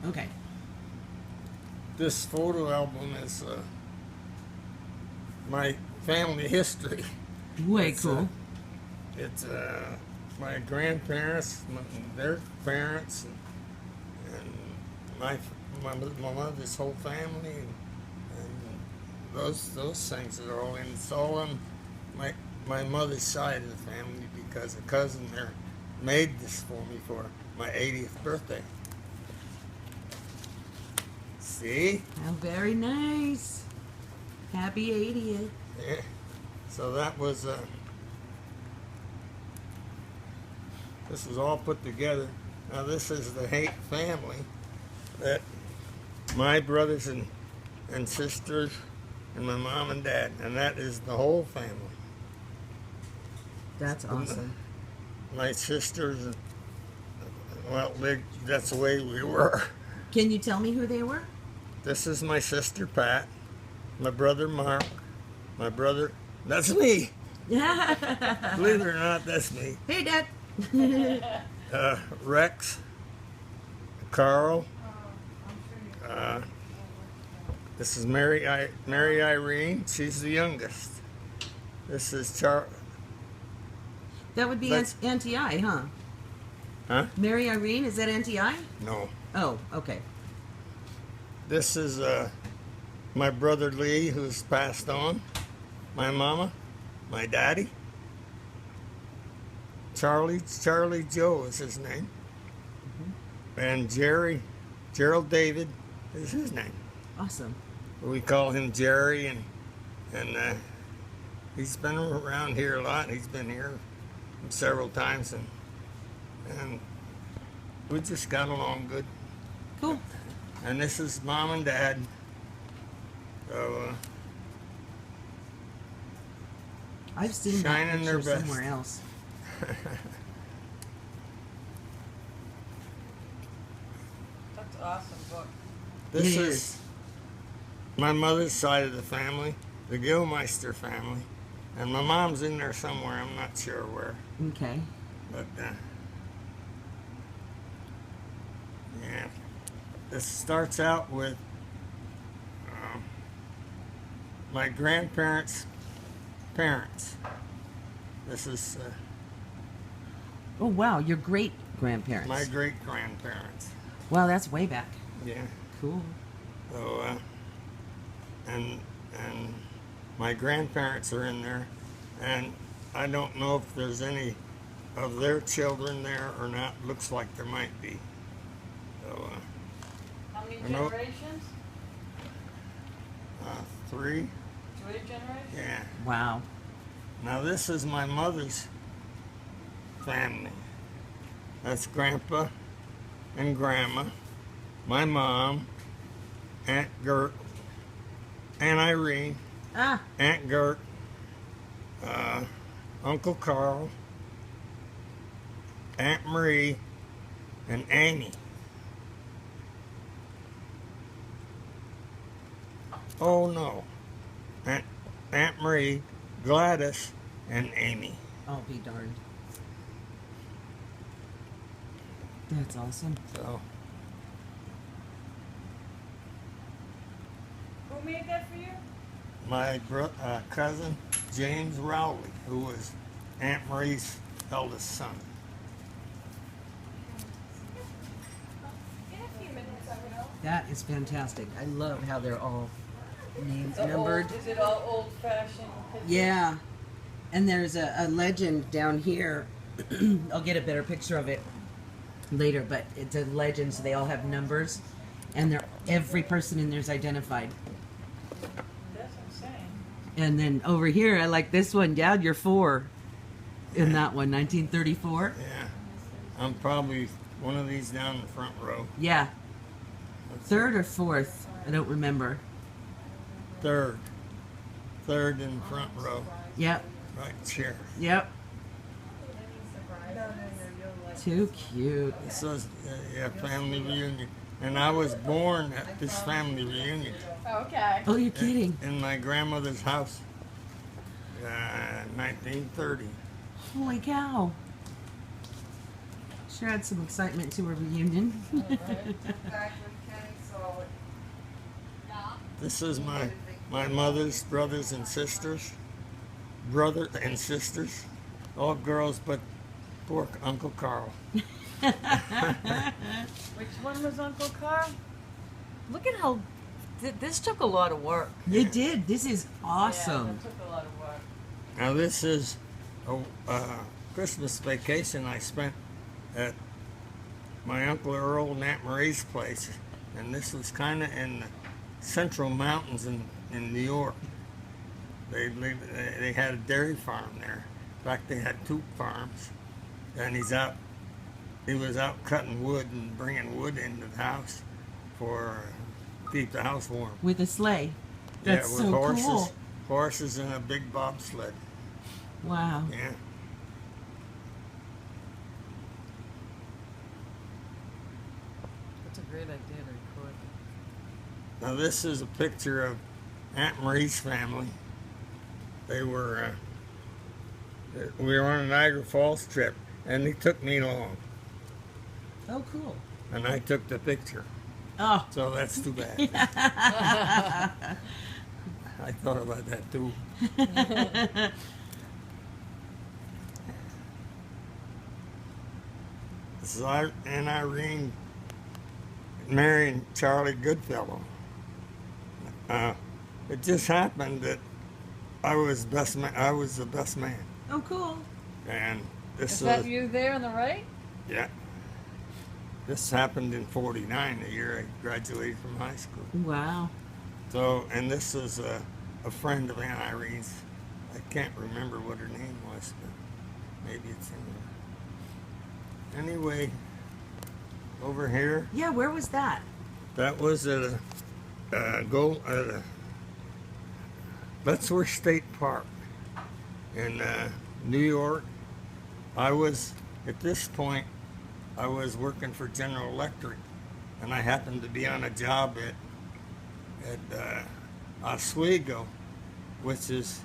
Okay. This photo album is my family history. Way It's, cool. It's my grandparents, their parents, and my mother's whole family, and those things are all in. It's all on my mother's side of the family because a cousin there made this for me for my 80th birthday. See? How very nice. Happy 80th. Yeah. So that was this was all put together. Now this is the Haight family, that my brothers and sisters and my mom and dad, and that is the whole family. That's awesome. My sisters, well, that's the way we were. Can you tell me who they were? This is my sister Pat, my brother Mark, my brother, that's me. Believe it or not, that's me. Hey, Dad. Rex, Carl. This is Mary Irene. She's the youngest. This is That would be Auntie I, huh? Huh? Mary Irene, is that Auntie I? No. Oh, okay. This is my brother Lee, who's passed on. My mama, my daddy. Charlie Joe is his name. Mm-hmm. And Gerald David is his name. Awesome. We call him Jerry, and he's been around here a lot. He's been here several times, and we just got along good. Cool. And this is Mom and Dad. So I've seen that shining their picture best somewhere else. That's an awesome book. This It is my mother's side of the family, the Gilmeister family, and my mom's in there somewhere. I'm not sure where, Okay. but yeah. This starts out with my grandparents' parents. This is Oh, wow. Your great grandparents. my great grandparents. Wow, that's way back. Yeah. Cool. So and my grandparents are in there, and I don't know if there's any of their children there or not. Looks like there might be. So How many I know- generations? 3. 3 generations? Yeah. Wow. Now this is my mother's family. That's Grandpa and Grandma, my mom, Aunt Gert, Aunt Irene, Ah, Aunt Gert, Uncle Carl, Aunt Marie, and Amy. Oh no, Aunt Marie, Gladys, and Amy. I'll be darned. That's awesome. So Who made that for you? my cousin James Rowley, who was Aunt Marie's eldest son. In a few minutes, I will. That is fantastic. I love how they're all named, The numbered. Is it all old-fashioned? Yeah. And there's a legend down here. I'll get a better picture of it later, but it's a legend, so they all have numbers, and every person in there's identified. That's insane. And then over here, I like this one. Dad, you're 4 in that one, 1934. Yeah, I'm probably one of these down the front row. Yeah. 3rd or 4th? I don't remember. Third in the front row, Yep. right here. Yep. Too cute. This was yeah, family reunion, and I was born at this family reunion Okay. Oh, you're kidding. in my grandmother's house, 1930. Holy cow. Sure adds some excitement to a reunion. This is my mother's brothers and sisters. All girls but poor Uncle Carl. Which one was Uncle Carl? Look at how this took a lot of work. It did. This is Yeah, awesome. it took a lot of work. Now this is a Christmas vacation I spent at my Uncle Earl and Aunt Marie's place, and this was kind of in the Central Mountains in New York. They had a dairy farm there. In fact, they had 2 farms, and he was out cutting wood and bringing wood into the house for keep the house warm. With a sleigh. That's with so horses, cool. horses and a big bobsled. Wow. Yeah. That's a great idea to record. Now this is a picture of Aunt Marie's family. They were, we were on a Niagara Falls trip, and they took me along, Oh, cool. and I took the picture. Oh. So that's too bad. I thought about that too. This is Aunt Irene marrying Charlie Goodfellow. It just happened that I was best man. I was the best man, Oh, cool. and this Is that you there on the right? yeah. This happened in '49, the year I graduated from high school. Wow. So, and this is a friend of Aunt Irene's. I can't remember what her name was, but maybe it's in there. Anyway, over here, Yeah, where was that? that was at Letzwer State Park in New York. I was, at this point, I was working for General Electric, and I happened to be on a job at Oswego, which is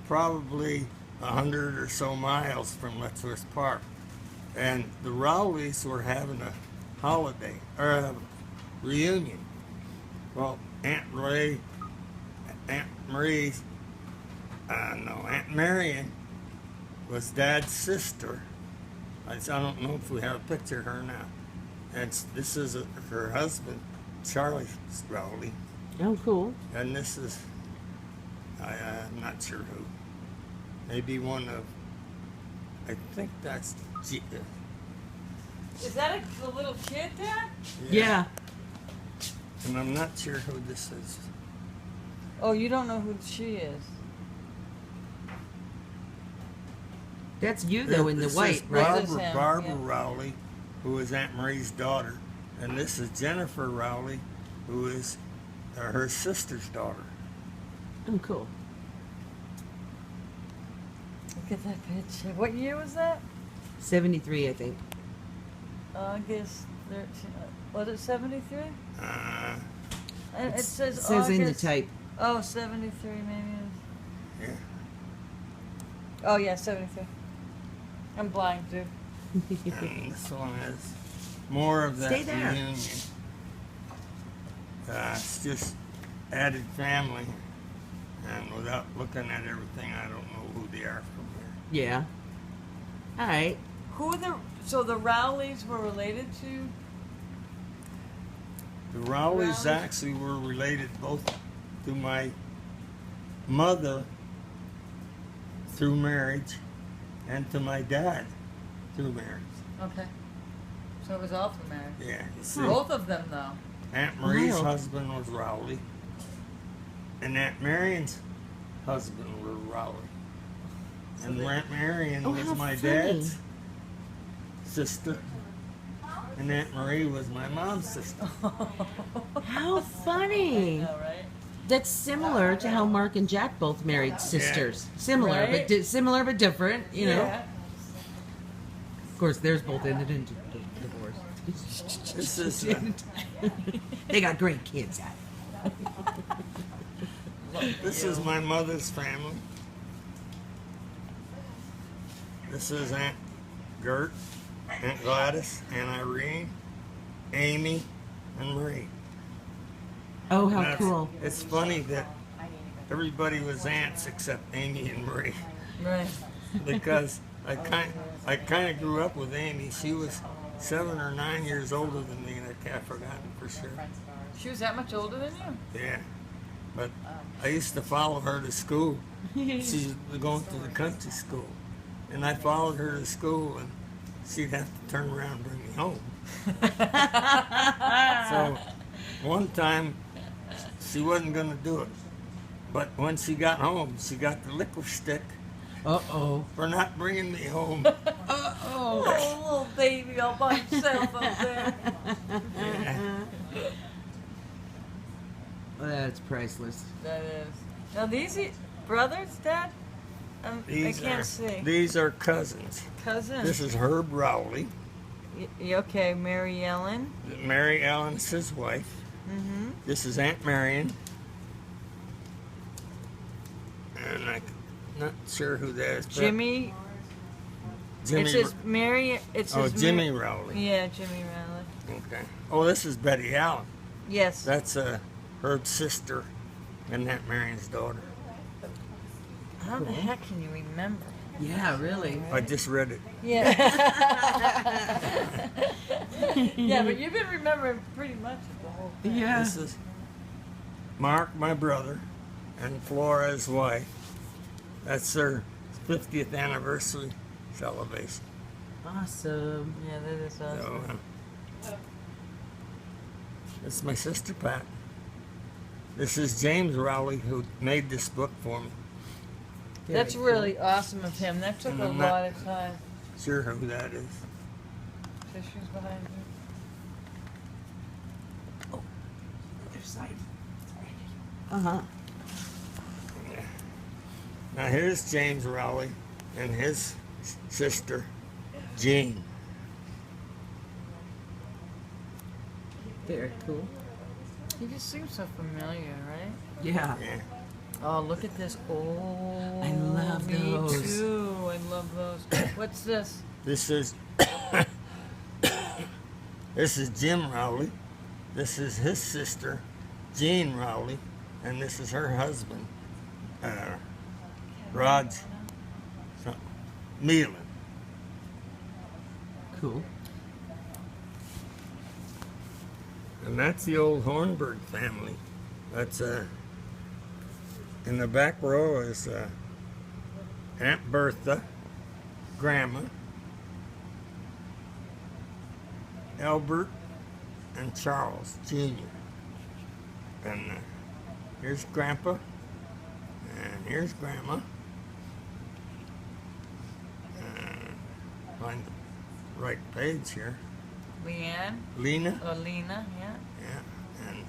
probably 100 or so miles from Letzworth Park. And the Rowleys were having a holiday, or a reunion. Well, Aunt Marion was Dad's sister. I don't know if we have a picture of her now. And this is her husband, Charlie Rowley. Oh, cool. And this is, I'm not sure who. Maybe one of, I think that's Is that a little kid, Dad? Yeah. And I'm not sure who this is. Oh, you don't know who she is. That's you, though, in the This white, is right? This is him, Barbara yeah. Rowley, who is Aunt Marie's daughter. And this is Jennifer Rowley, who is her sister's daughter. Oh, cool. Look at that picture. What year was that? 73, I think. August 13. Was it 73? It says It says in the August. type. Oh, 73 maybe. Yeah. Oh, yeah, 73. I'm blind, too. And this one is more of that Stay there. reunion. It's just added family, and without looking at everything, I don't know who they are from here. Yeah. All right. Who are so the Rowleys were related to? The Rowleys Rowleys? actually were related both to my mother through marriage and to my dad through marriage. Okay. So it was all through marriage. Yeah, you see. Both of them, though. Aunt Marie's Wild. husband was Rowley, and Aunt Marion's husband was Rowley. And Aunt Marion Oh, was how my funny. dad's sister, and Aunt Marie was my mom's sister. How funny. All right. That's similar to how Mark and Jack both married sisters. Similar, Right? but similar but different. You know. Yeah. Of course, theirs both ended in divorce. This is They got great kids. this is my mother's family. This is Aunt Gert, Aunt Gladys, Aunt Irene, Amy, and Marie. Oh, how That's- cool. It's funny that everybody was aunts except Amy and Marie Right. because I kind of grew up with Amy. She was 7 or 9 years older than me, and I can't forgotten for sure. She was that much older than you? Yeah, but I used to follow her to school. She was going to the country school, and I followed her to school, and she'd have to turn around and bring me home. So one time she wasn't going to do it, but when she got home, she got the licorice stick Uh-oh. for not bringing me home. Oh, little baby all by himself up there. Yeah. That's priceless. That is. Now these brothers, Dad? I can't see. These are cousins. Cousins. This is Herb Rowley. Okay, Mary Ellen. Mary Ellen's his wife. Mm-hmm. This is Aunt Marion. And I'm not sure who that is. but Jimmy. Jimmy. It says Mary. It says Jimmy Rowley. Yeah, Jimmy Rowley. Okay. Oh, this is Betty Allen. Yes. That's Herb's sister and Aunt Marion's daughter. How the heck can you remember? Yeah, really. I just read it. Yeah. Yeah, but you've been remembering pretty much of the whole thing. Yeah. This is Mark, my brother, and Flora's wife. That's their 50th anniversary celebration. Awesome. Yeah, that is awesome. So, this is my sister Pat. This is James Rowley, who made this book for me. That's Very really awesome of him. That took And a I'm not- lot of time. Sure who that is. Tissues behind you. Other side. Uh-huh. Now here's James Rowley and his sister, Jean. Very cool. He just seems so familiar, right? Yeah. Yeah. Oh, look at this. Oh, I love me those. too. I love those. What's this? This is this is Jim Rowley. This is his sister, Jean Rowley, and this is her husband, Rod Meelan. Cool. And that's the old Hornberg family. That's in the back row is Aunt Bertha, Grandma, Albert, and Charles Jr. And here's Grandpa, and here's Grandma. Find the right page here. Leanne? Lena. Or Lena, yeah. Yeah, and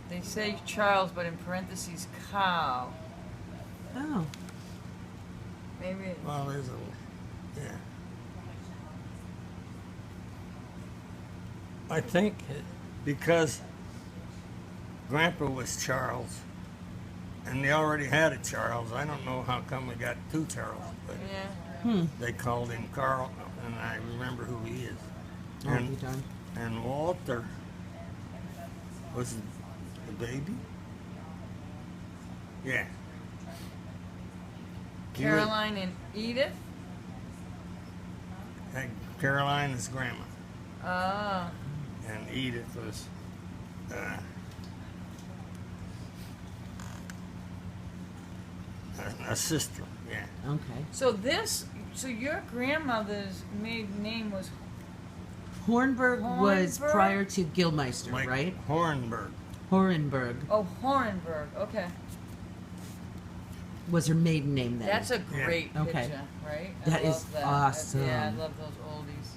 They say Charles, but in parentheses, cow. Oh. Maybe. well, there's a yeah. I think because Grandpa was Charles, and they already had a Charles. I don't know how come we got two Charles, but Yeah. they called him Carl, and I remember who he is. Oh, you done? And Walter was the baby. Yeah. He was- Caroline and Edith? Caroline is Grandma, Ah. and Edith was a sister. Yeah. Okay. So your grandmother's maiden name was Hornberg was Hornberg? prior to Gilmeister, Like right? Hornberg. Horenberg Horenberg. Okay. was her maiden name then. That's a great Yeah. Okay. picture, right? That I is love that. awesome. Yeah, I love those oldies.